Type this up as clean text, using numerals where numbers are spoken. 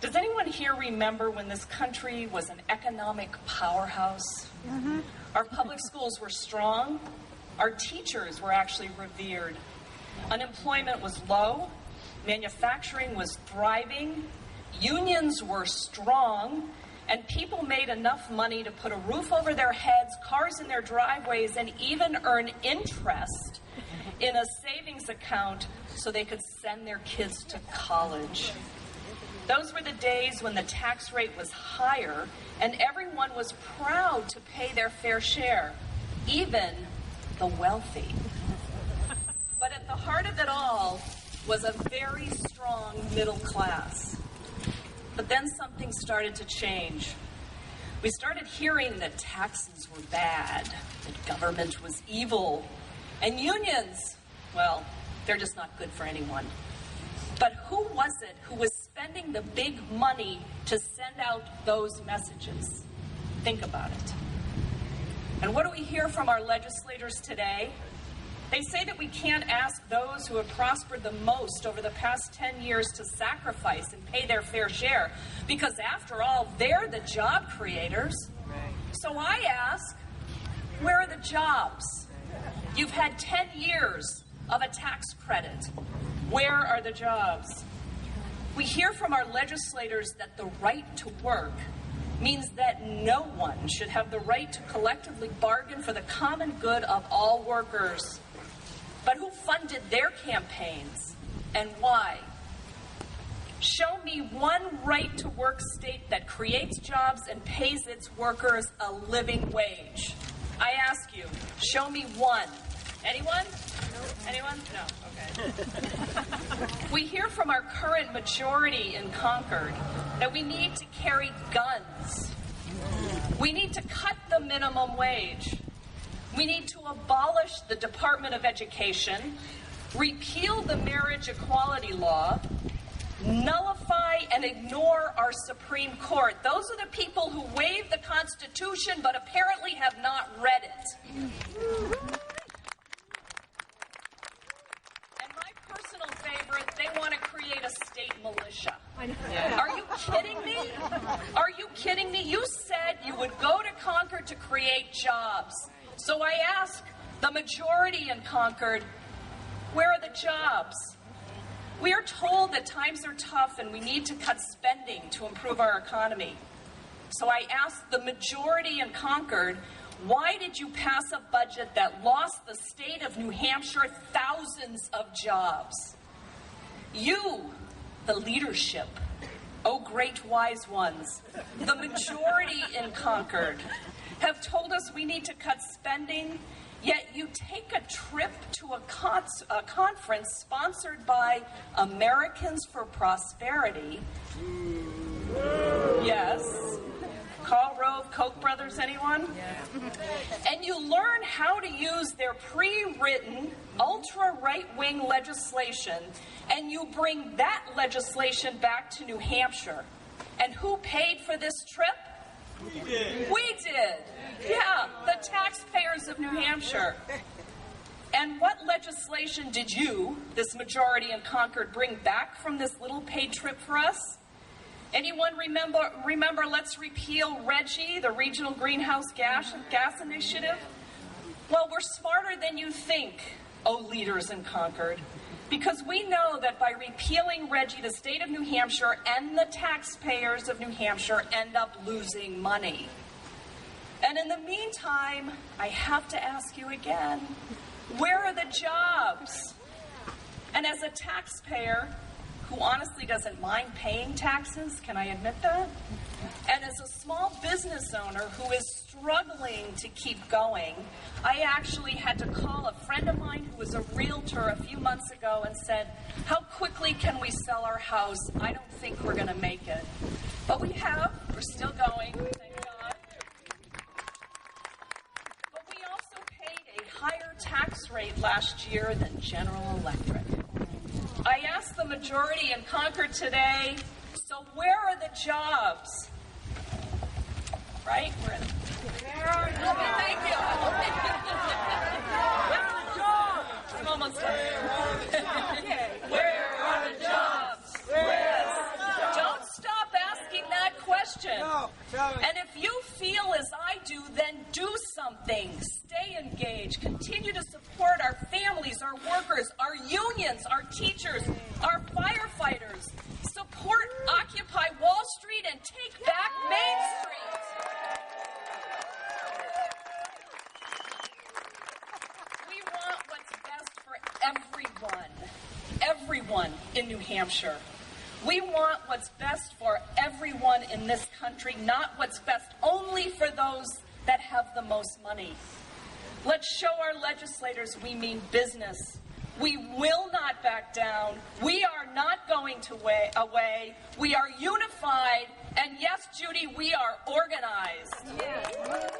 Does anyone here remember when this country was an economic powerhouse? Mm-hmm. Our public schools were strong. Our teachers were actually revered. Unemployment was low. Manufacturing was thriving. Unions were strong. And people made enough money to put a roof over their heads, cars in their driveways, and even earn interest in a savings account so they could send their kids to college. Those were the days when the tax rate was higher and everyone was proud to pay their fair share, even the wealthy. But at the heart of it all was a very strong middle class. But then something started to change. We started hearing that taxes were bad, that government was evil, and unions, well, they're just not good for anyone. But who was it who was spending the big money to send out those messages? Think about it. And what do we hear from our legislators today? They say that we can't ask those who have prospered the most over the past 10 years to sacrifice and pay their fair share, because after all, they're the job creators. So I ask, where are the jobs? You've had 10 years of a tax credit. Where are the jobs? We hear from our legislators that the right to work means that no one should have the right to collectively bargain for the common good of all workers. But who funded their campaigns and why? Show me one right-to-work state that creates jobs and pays its workers a living wage. I ask you, show me one. Anyone? Anyone? No. Okay. We hear from our current majority in Concord that we need to carry guns. We need to cut the minimum wage. We need to abolish the Department of Education, repeal the marriage equality law, nullify and ignore our Supreme Court. Those are the people who waive the Constitution but apparently have not read it. They want to create a state militia. Are you kidding me? Are you kidding me? You said you would go to Concord to create jobs. So I ask the majority in Concord, where are the jobs? We are told that times are tough and we need to cut spending to improve our economy. So I ask the majority in Concord, why did you pass a budget that lost the state of New Hampshire thousands of jobs? You, the leadership, oh great wise ones, the majority in Concord, have told us we need to cut spending, yet you take a trip to a conference sponsored by Americans for Prosperity. Yes. Karl Rove, Koch brothers, anyone? Yeah. And you learn how to use their pre-written, ultra-right-wing legislation, and you bring that legislation back to New Hampshire. And who paid for this trip? We did. We did. Yeah, the taxpayers of New Hampshire. And what legislation did you, this majority in Concord, bring back from this little paid trip for us? Anyone remember Let's Repeal RGGI, the Regional Greenhouse Gas Initiative? Well, we're smarter than you think, oh leaders in Concord, because we know that by repealing RGGI, the state of New Hampshire and the taxpayers of New Hampshire end up losing money. And in the meantime, I have to ask you again, where are the jobs? And as a taxpayer who honestly doesn't mind paying taxes, can I admit that? And as a small business owner who is struggling to keep going, I actually had to call a friend of mine who was a realtor a few months ago and said, how quickly can we sell our house? I don't think we're going to make it. But we have. We're still going, thank God. But we also paid a higher tax rate last year than General Electric. I asked the majority in Concord today, so where are the jobs? Right? We're in. Where are the jobs? Thank you. Where are the jobs? I'm almost done. Where are the jobs? Don't stop And if you feel as I do, then do something. Stay engaged. Continue to support our families, our workers, our unions, our teachers, our firefighters. Support Occupy Wall Street and take back Main Street. We want what's best for everyone in New Hampshire. We want what's best for everyone in this country, not what's best only for those that have the most money. Let's show our legislators we mean business. We will not back down. We are not going away. We are unified. And yes, Judy, we are organized. Yeah.